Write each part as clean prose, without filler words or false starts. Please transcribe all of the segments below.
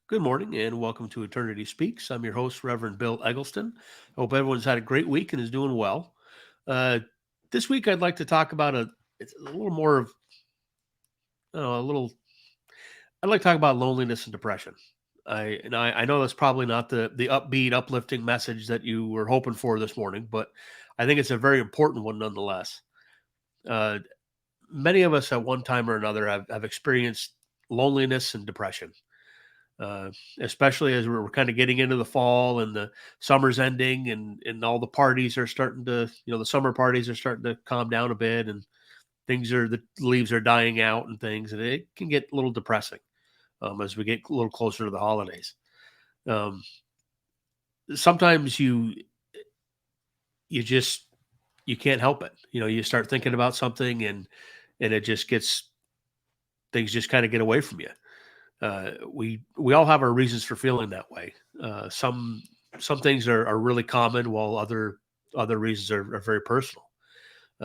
Good morning and welcome to Eternity Speaks. I'm your host, Reverend Bill Eggleston. Hope everyone's had a great week and is doing well. Uh, this week, I'd like to talk about it's a little more of, I don't know, a little, I'd like to talk about loneliness and depression. I know that's probably not the upbeat, uplifting message that you were hoping for this morning, but I think it's a very important one nonetheless. Uh, Many of us at one time or another have experienced loneliness and depression. uh, Especially as we're kind of getting into the fall and the summer's ending and all the parties are starting to, the summer parties are starting to calm down a bit and the leaves are dying out and things. And it can get a little depressing as we get a little closer to the holidays. Um, Sometimes you just, you can't help it. You start thinking about something and it just gets, things just kind of get away from you. We all have our reasons for feeling that way. Some things are really common, while other reasons are very personal.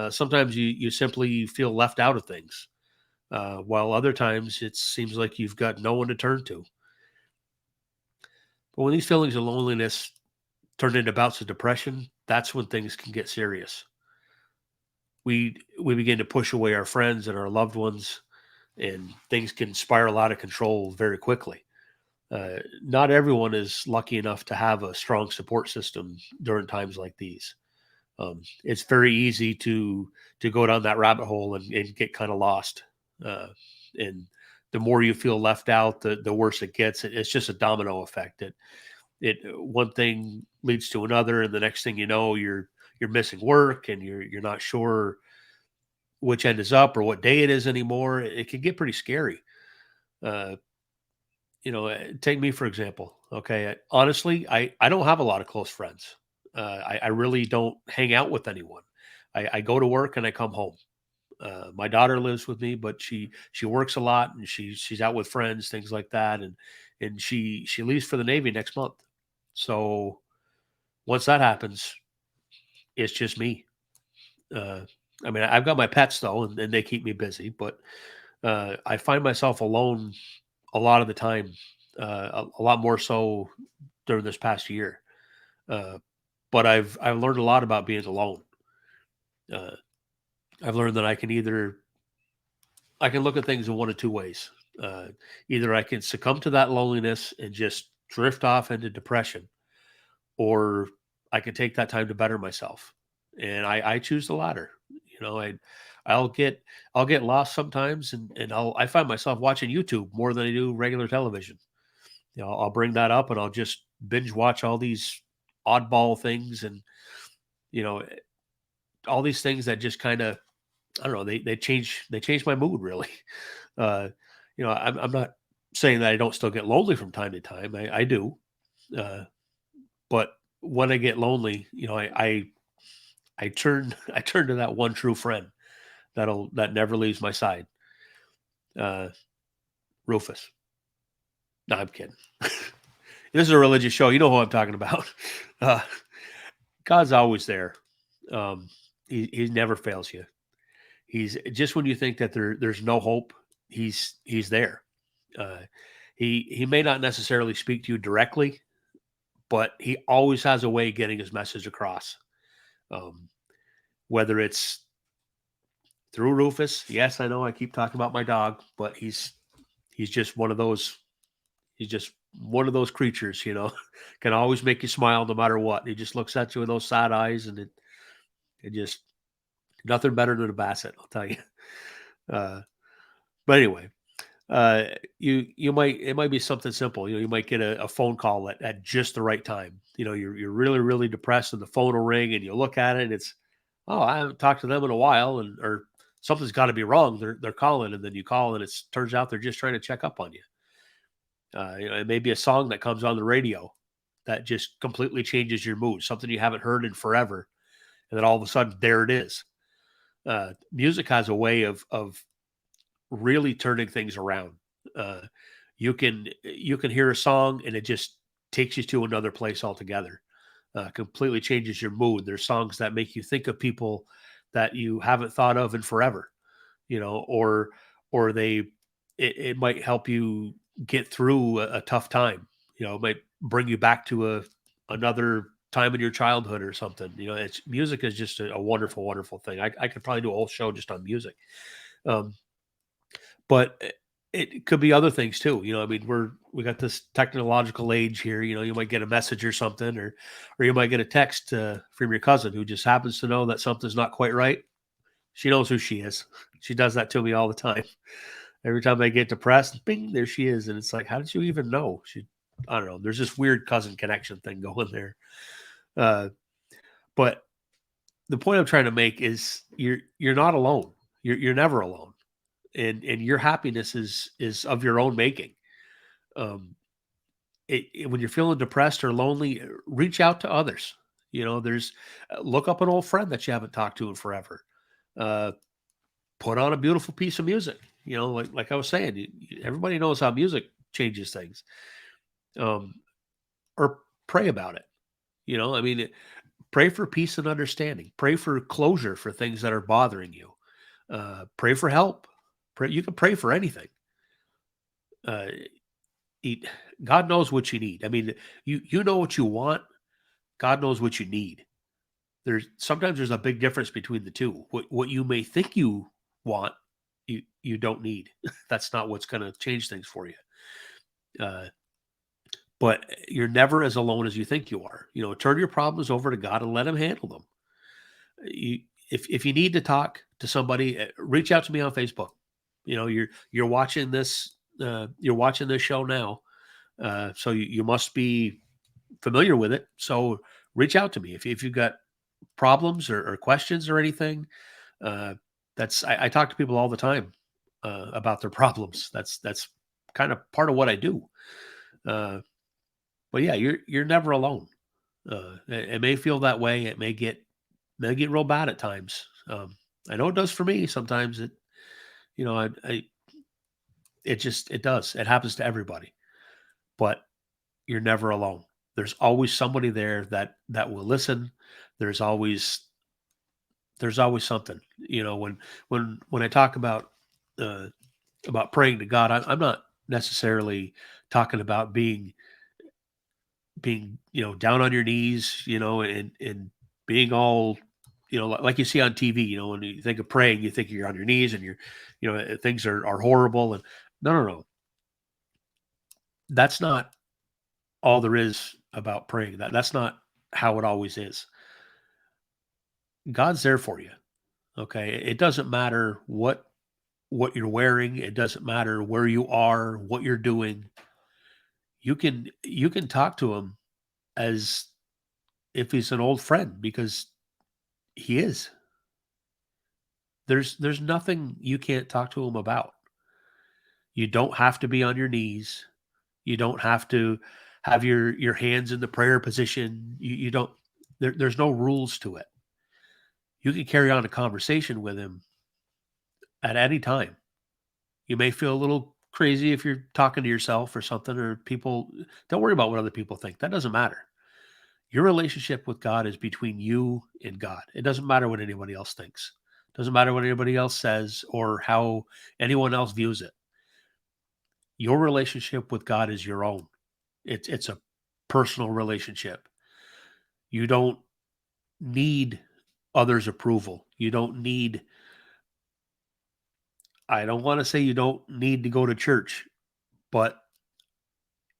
Sometimes you simply feel left out of things, while other times it seems like you've got no one to turn to. But when these feelings of loneliness turn into bouts of depression, that's when things can get serious. We begin to push away our friends and our loved ones, and things can spiral out of control very quickly. Not everyone is lucky enough to have a strong support system during times like these. It's very easy to go down that rabbit hole and get kind of lost. And the more you feel left out, the worse it gets. It's just a domino effect. It one thing leads to another, and the next thing you know, you're missing work, and you're not sure which end is up or what day it is anymore. It can get pretty scary. Uh, Take me for example. Okay, honestly, I don't have a lot of close friends. I really don't hang out with anyone. I go to work and I come home. My daughter lives with me, but she works a lot and she's out with friends, things like that, and she leaves for the Navy next month. So once that happens, it's just me. Uh, I mean, I've got my pets though, and they keep me busy, but I find myself alone a lot of the time, a lot more so during this past year. Uh, but I've learned a lot about being alone. Uh, I've learned that I can look at things in one of two ways. Uh, Either I can succumb to that loneliness and just drift off into depression, or I can take that time to better myself. And I choose the latter. You know, I'll get I'll get lost sometimes, and I find myself watching YouTube more than I do regular television. I'll bring that up and I'll just binge watch all these oddball things, and you know all these things that just kind of, I don't know, they change my mood really. Uh, I'm not saying that I don't still get lonely from time to time. I do, uh, but when I get lonely, I turn I turn to that one true friend that never leaves my side. Uh, Rufus. No, I'm kidding. This is a religious show. You know who I'm talking about. Uh, God's always there. Um, he never fails you. He's just when you think that there's no hope, he's there. Uh, he may not necessarily speak to you directly, but he always has a way of getting his message across. Um, Whether it's through Rufus, yes, I know I keep talking about my dog, but he's just one of those. He's just one of those creatures, can always make you smile no matter what. He just looks at you with those sad eyes, and it just nothing better than a basset, I'll tell you. Uh, but anyway, uh, you might it might be something simple. You might get a phone call at just the right time. You're really depressed, and the phone will ring, and you look at it, and it's, oh, I haven't talked to them in a while, and or something's got to be wrong. They're calling, and then you call, and it turns out they're just trying to check up on you. It may be a song that comes on the radio that just completely changes your mood, something you haven't heard in forever, and then all of a sudden there it is. Music has a way of really turning things around. Uh, you can hear a song and it just takes you to another place altogether. Completely changes your mood. There's songs that make you think of people that you haven't thought of in forever, or they it might help you. get through a tough time. It might bring you back to another time in your childhood or something. It's music is just a wonderful, wonderful thing. I could probably do a whole show just on music. Um, but it could be other things too. I mean, we got this technological age here. You might get a message or something, or you might get a text from your cousin who just happens to know that something's not quite right. She knows who she is. She does that to me all the time. Every time I get depressed, bing, there she is, and it's like, how did you even know? I don't know. There's this weird cousin connection thing going there. Uh, but the point I'm trying to make is you're not alone. You're never alone, and your happiness is of your own making. Um, when you're feeling depressed or lonely, reach out to others. There's look up an old friend that you haven't talked to in forever. Uh, put on a beautiful piece of music. Like I was saying, everybody knows how music changes things. Um, or pray about it. I mean, pray for peace and understanding. Pray for closure for things that are bothering you. Pray for help. You can pray for anything. Uh, eat, God knows what you need. I mean, you know what you want. God knows what you need. Sometimes there's a big difference between the two. What you may think you want, you don't need. That's not what's going to change things for you. Uh, but you're never as alone as you think you are. Turn your problems over to God and let Him handle them. You, if you need to talk to somebody, reach out to me on Facebook. You're watching this. You're watching this show now, so you must be familiar with it. So reach out to me if you've got problems or questions or anything. Uh, I talk to people all the time about their problems. That's kind of part of what I do. Uh, but yeah, you're never alone. It may feel that way. It may get real bad at times. I know it does for me. Sometimes you know, it does. It happens to everybody. But you're never alone. There's always somebody there that will listen. There's always there's always something. When I talk uh, about praying to God, I'm not necessarily talking about being down on your knees, and being all like you see on TV. When you think of praying, you think you're on your knees and things are horrible. And no, that's not all there is about praying. That's not how it always is. God's there for you. Okay, it doesn't matter what you're wearing. It doesn't matter where you are, what you're doing. You can talk to him as if he's an old friend, because he is. There's nothing you can't talk to him about. You don't have to be on your knees. You don't have to have your hands in the prayer position. You don't. There's no rules to it. You can carry on a conversation with him at any time. You may feel a little crazy if you're talking to yourself or something, or people. Don't worry about what other people think. That doesn't matter. Your relationship with God is between you and God. It doesn't matter what anybody else thinks. It doesn't matter what anybody else says or how anyone else views it. Your relationship with God is your own. It's a personal relationship. You don't need others' approval. You don't need. I don't want to say you don't need to go to church, but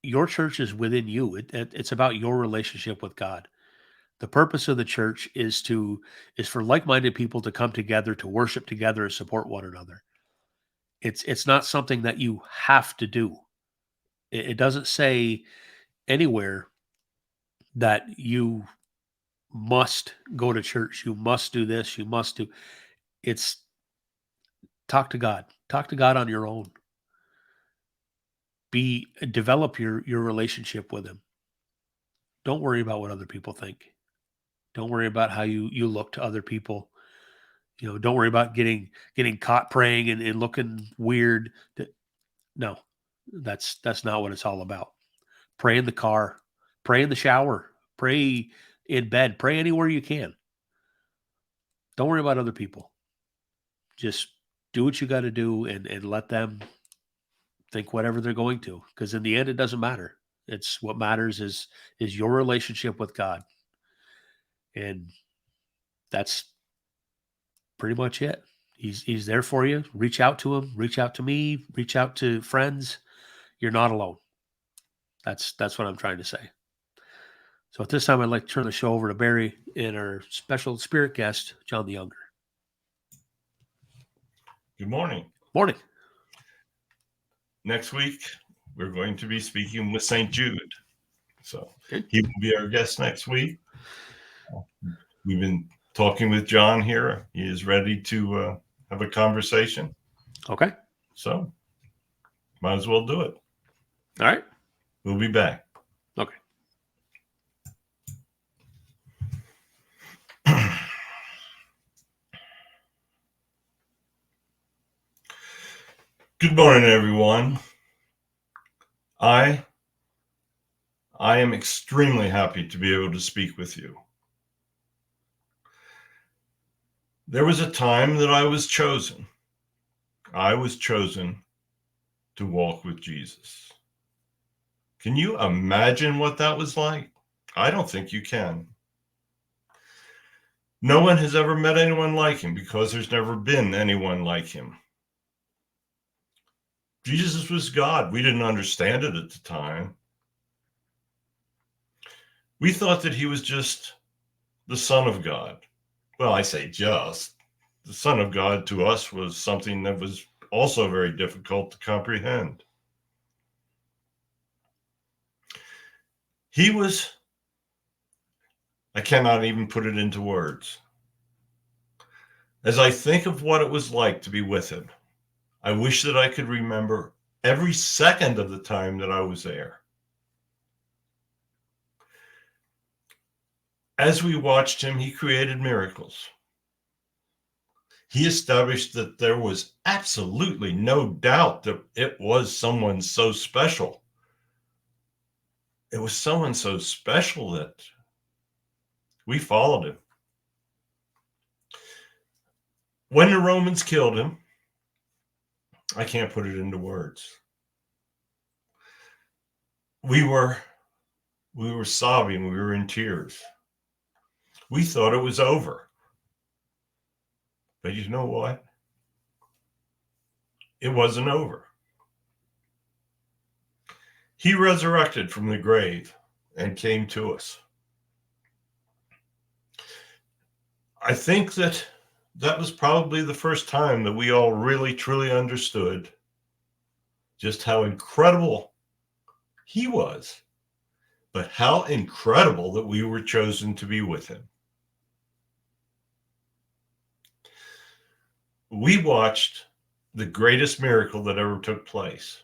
your church is within you. It's about your relationship with God. The purpose of the church is for like-minded people to come together to worship together and support one another. It's not something that you have to do. It doesn't say anywhere that you must go to church. You must do this. You must do. It's talk to God. Talk to God on your own. Develop your relationship with Him. Don't worry about what other people think. Don't worry about how you look to other people. Don't worry about getting caught praying and looking weird. No, that's not what it's all about. Pray in the car, pray in the shower, pray in bed, pray anywhere you can. Don't worry about other people. Just do what you got to do and let them think whatever they're going to, because in the end, it doesn't matter. It's what matters is your relationship with God, and that's pretty much it. He's there for you. Reach out to him. Reach out to me. Reach out to friends. You're not alone. That's what I'm trying to say. So at this time, I'd like to turn the show over to Barry and our special spirit guest, John the Younger. Good morning. Morning. Next week, we're going to be speaking with St. Jude. So Good. He will be our guest next week. We've been talking with John here. He is ready to have a conversation. Okay. So might as well do it. All right. We'll be back. Okay. Good morning, everyone. I am extremely happy to be able to speak with you. There was a time that I was chosen. I was chosen to walk with Jesus. Can you imagine what that was like? I don't think you can. No one has ever met anyone like him because there's never been anyone like him. Jesus was God. We didn't understand it at the time. We thought that he was just the Son of God. Well, I say just. The Son of God to us was something that was also very difficult to comprehend. He was, I cannot even put it into words. As I think of what it was like to be with him, I wish that I could remember every second of the time that I was there. As we watched him, he created miracles. He established that there was absolutely no doubt that it was someone so special. It was someone so special that we followed him. When the Romans killed him, I can't put it into words. We were sobbing. We were in tears. We thought it was over. But you know what? It wasn't over. He resurrected from the grave and came to us. I think that was probably the first time that we all really, truly understood just how incredible he was, but how incredible that we were chosen to be with him. We watched the greatest miracle that ever took place.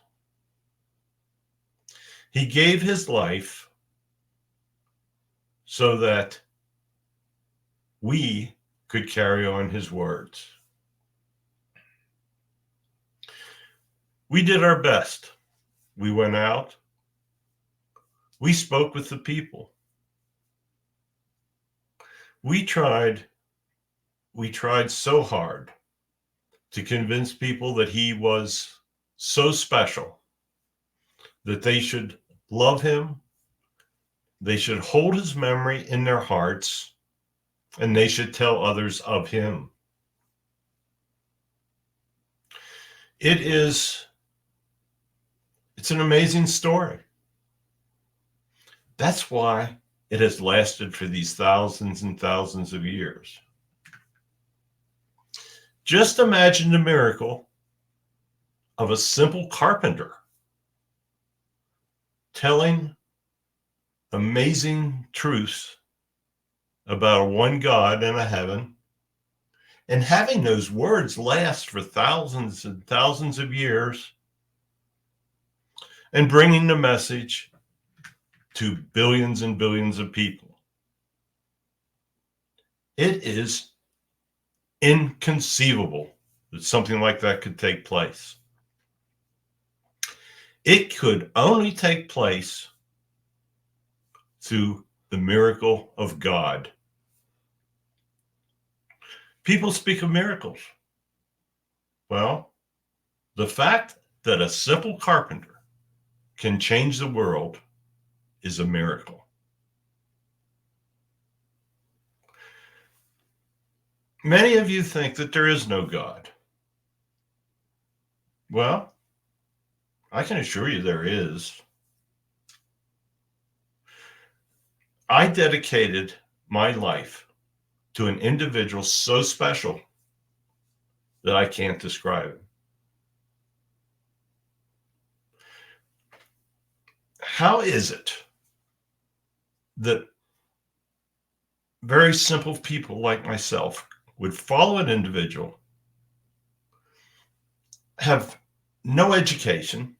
He gave his life so that we could carry on his words. We did our best. We went out. We spoke with the people. We tried so hard to convince people that he was so special, that they should love him, they should hold his memory in their hearts, and they should tell others of him. It's an amazing story. That's why it has lasted for these thousands and thousands of years. Just imagine the miracle of a simple carpenter telling amazing truths about a one God and a heaven, and having those words last for thousands and thousands of years, and bringing the message to billions and billions of people. It is inconceivable that something like that could take place. It could only take place through the miracle of God. People speak of miracles. Well, the fact that a simple carpenter can change the world is a miracle. Many of you think that there is no God. Well, I can assure you there is. I dedicated my life to an individual so special that I can't describe it. How is it that very simple people like myself would follow an individual, have no education,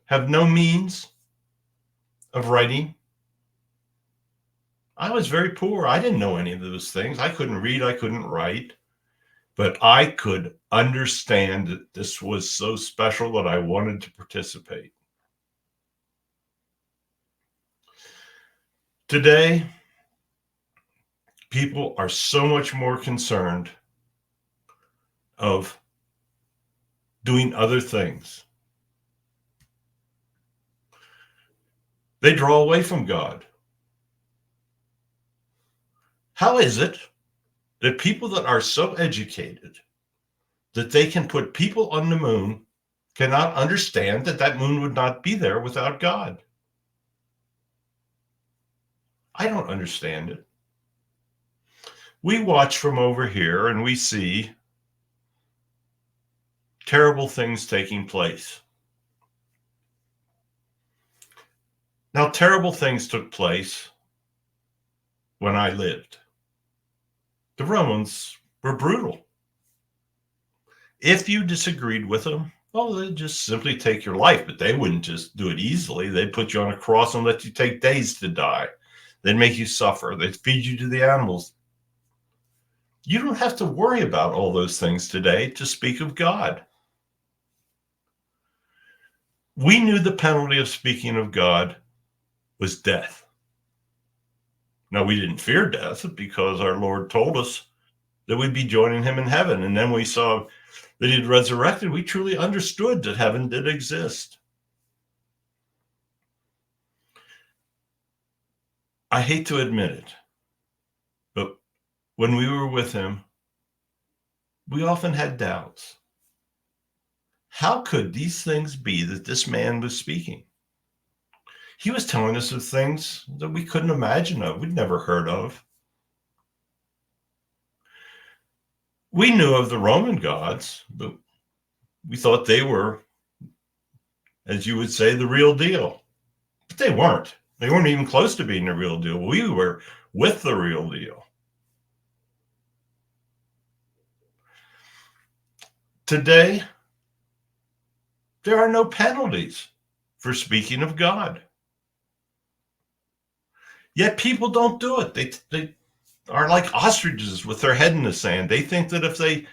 have no means of writing? I was very poor. I didn't know any of those things. I couldn't read, I couldn't write, but I could understand that this was so special that I wanted to participate. Today, people are so much more concerned of doing other things. They draw away from God. How is it that people that are so educated that they can put people on the moon cannot understand that that moon would not be there without God? I don't understand it. We watch from over here and we see terrible things taking place. Now, terrible things took place when I lived. The Romans were brutal. If you disagreed with them, well, they'd just simply take your life, but they wouldn't just do it easily. They'd put you on a cross and let you take days to die. They'd make you suffer. They'd feed you to the animals. You don't have to worry about all those things today to speak of God. We knew the penalty of speaking of God was death. Now, we didn't fear death because our Lord told us that we'd be joining him in heaven. And then we saw that he'd resurrected. We truly understood that heaven did exist. I hate to admit it, but when we were with him, we often had doubts. How could these things be that this man was speaking? He was telling us of things that we couldn't imagine of, we'd never heard of. We knew of the Roman gods, but we thought they were, as you would say, the real deal. But they weren't. They weren't even close to being the real deal. We were with the real deal. Today, there are no penalties for speaking of God. Yet people don't do it. They are like ostriches with their head in the sand. They think that if they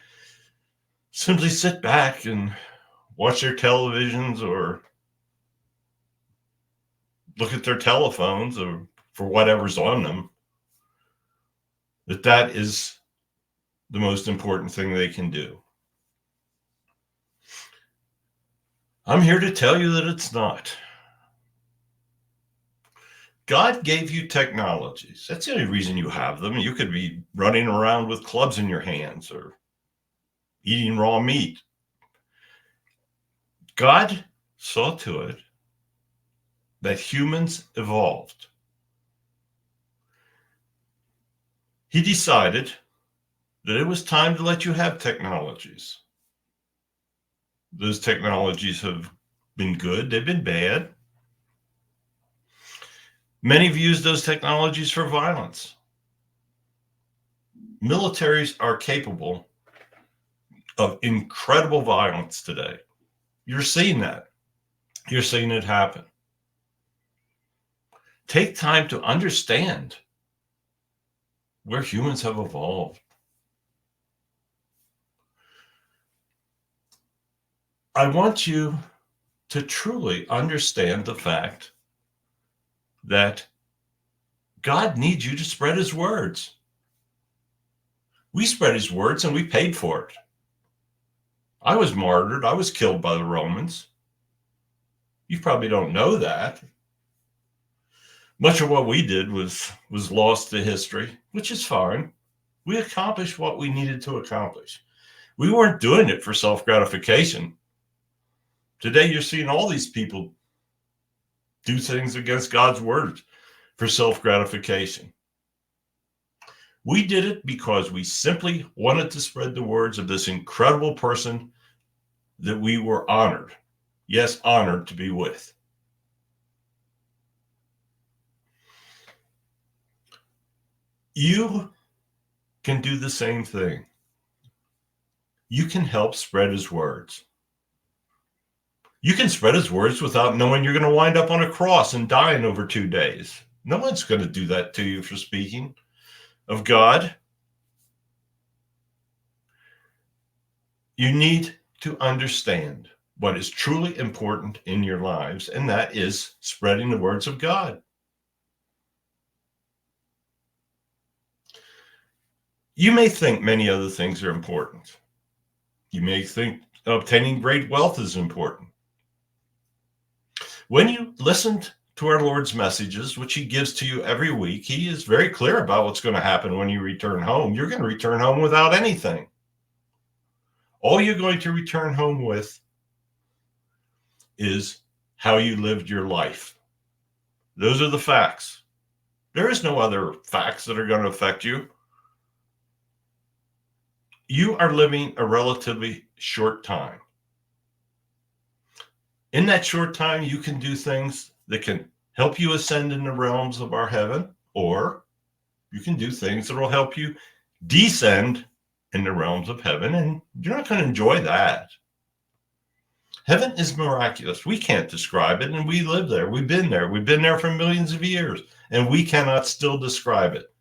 simply sit back and watch their televisions or look at their telephones or for whatever's on them, that is the most important thing they can do. I'm here to tell you that it's not. God gave you technologies. That's the only reason you have them. You could be running around with clubs in your hands or eating raw meat. God saw to it that humans evolved. He decided that it was time to let you have technologies. Those technologies have been good, they've been bad. Many have used those technologies for violence. Militaries are capable of incredible violence today. You're seeing that. You're seeing it happen. Take time to understand where humans have evolved. I want you to truly understand the fact that God needs you to spread his words. We spread his words and we paid for it. I was martyred. I was killed by the Romans. You probably don't know that. Much of what we did was lost to history, which is fine. We accomplished what we needed to accomplish. We weren't doing it for self-gratification. Today, you're seeing all these people do things against God's word for self-gratification. We did it because we simply wanted to spread the words of this incredible person that we were honored. Yes, honored to be with. You can do the same thing. You can help spread his words. You can spread his words without knowing you're going to wind up on a cross and die in over 2 days. No one's going to do that to you for speaking of God. You need to understand what is truly important in your lives, and that is spreading the words of God. You may think many other things are important. You may think obtaining great wealth is important. When you listen to our Lord's messages, which he gives to you every week, he is very clear about what's going to happen when you return home. You're going to return home without anything. All you're going to return home with is how you lived your life. Those are the facts. There is no other facts that are going to affect you. You are living a relatively short time. In that short time, you can do things that can help you ascend in the realms of our heaven, or you can do things that will help you descend in the realms of heaven, and you're not going to enjoy that. Heaven is miraculous. We can't describe it, and we live there. We've been there. We've been there for millions of years, and we cannot still describe it.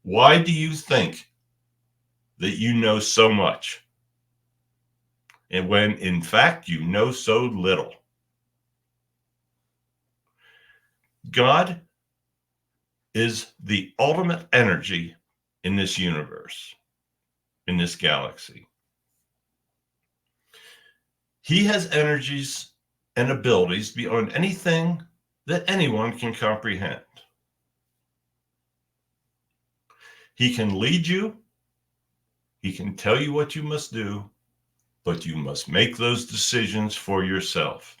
Why do you think that you know so much, and when in fact you know so little? God is the ultimate energy in this universe, in this galaxy. He has energies and abilities beyond anything that anyone can comprehend. He can lead you. He can tell you what you must do, but you must make those decisions for yourself.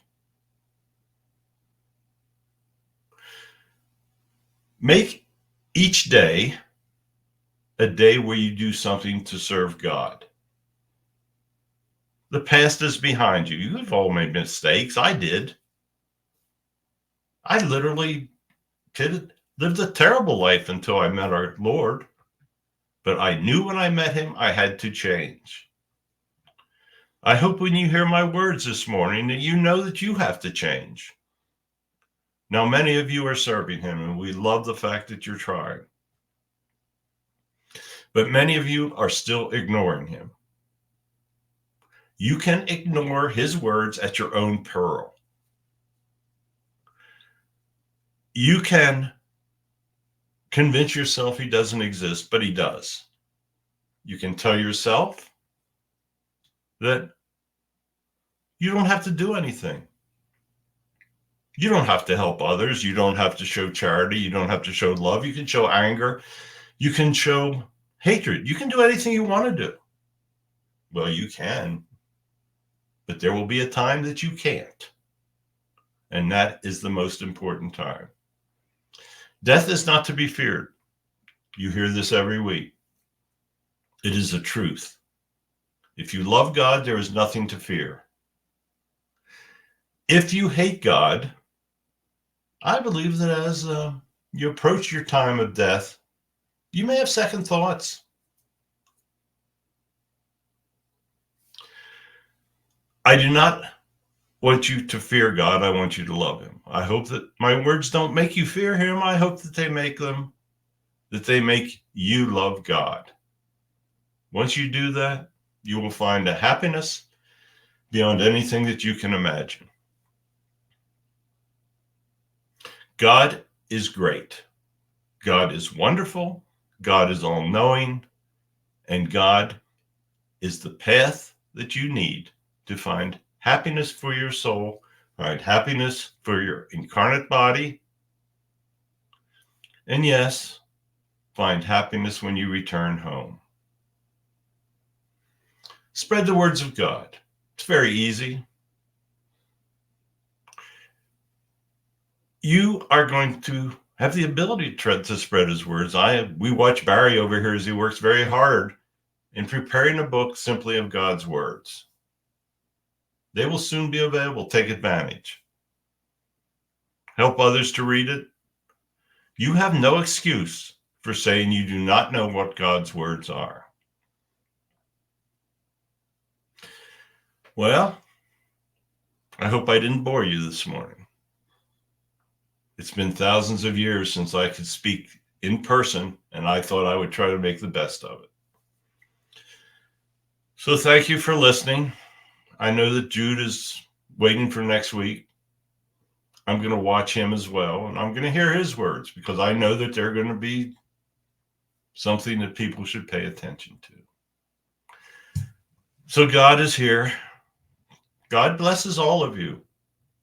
Make each day a day where you do something to serve God. The past is behind you. You've all made mistakes. I did. I literally lived a terrible life until I met our Lord. But I knew when I met him, I had to change. I hope when you hear my words this morning that you know that you have to change. Now, many of you are serving him, and we love the fact that you're trying. But many of you are still ignoring him. You can ignore his words at your own peril. You can convince yourself he doesn't exist, but he does. You can tell yourself that you don't have to do anything. You don't have to help others. You don't have to show charity. You don't have to show love. You can show anger. You can show hatred. You can do anything you want to do. Well, you can, but there will be a time that you can't. And that is the most important time. Death is not to be feared. You hear this every week. It is a truth. If you love God, there is nothing to fear. If you hate God, I believe that as you approach your time of death, you may have second thoughts. I do not want you to fear God. I want you to love him. I hope that my words don't make you fear him. I hope that they make you love God. Once you do that, you will find a happiness beyond anything that you can imagine. God is great. God is wonderful. God is all-knowing. And God is the path that you need to find happiness for your soul, find happiness for your incarnate body, and yes, find happiness when you return home. Spread the words of God. It's very easy. You are going to have the ability to spread his words. We watch Barry over here as he works very hard in preparing a book simply of God's words. They will soon be available. Take advantage. Help others to read it. You have no excuse for saying you do not know what God's words are. Well, I hope I didn't bore you this morning. It's been thousands of years since I could speak in person, and I thought I would try to make the best of it. So thank you for listening. I know that Jude is waiting for next week. I'm going to watch him as well, and I'm going to hear his words because I know that they're going to be something that people should pay attention to. So God is here. God blesses all of you.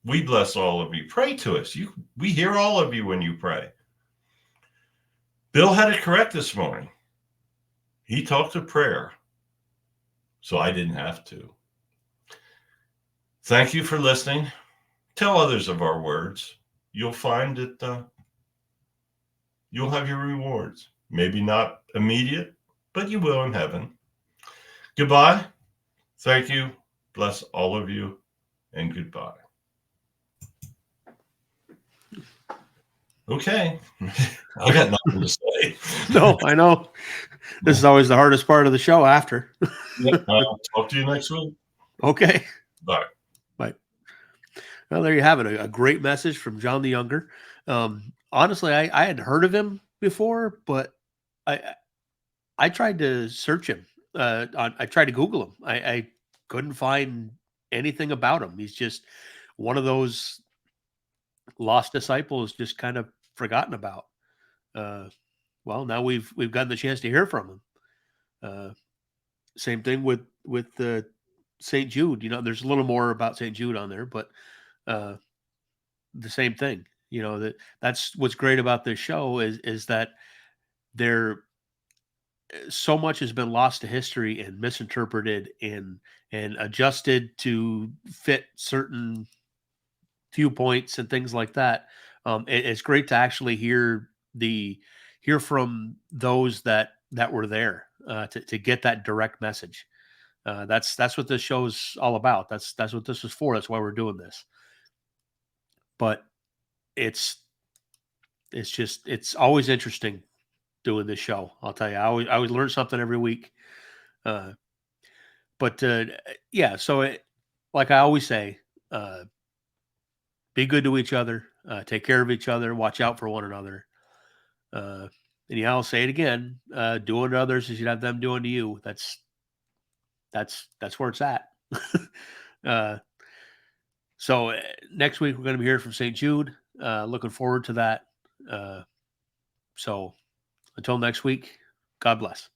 We bless all of you. Pray to us. We hear all of you when you pray. Bill had it correct this morning. He talked of prayer, so I didn't have to. Thank you for listening. Tell others of our words. You'll find that you'll have your rewards. Maybe not immediate, but you will in heaven. Goodbye. Thank you. Bless all of you, and goodbye. Okay. I got nothing to say. No, I know. This is always the hardest part of the show after. I'll talk to you next week. Okay. Bye. Bye. Well, there you have it. A great message from John the Younger. Honestly, I had heard of him before, but I tried to search him. I tried to Google him. I couldn't find anything about him. He's just one of those lost disciples, just kind of forgotten about. Well, now we've gotten the chance to hear from him. Same thing with St. Jude. There's a little more about St. Jude on there, but the same thing. That's what's great about this show is that there so much has been lost to history and misinterpreted and adjusted to fit certain viewpoints and things like that. It's great to actually hear from those that were there to get that direct message. That's what this show's all about. That's what this is for. That's why we're doing this. But it's always interesting doing this show. I'll tell you, I always learn something every week. Yeah. So like I always say, be good to each other, take care of each other, watch out for one another. And yeah, I'll say it again, do unto others as you'd have them do unto you. That's where it's at. So next week we're going to be hearing from St. Jude. Looking forward to that. So until next week, God bless.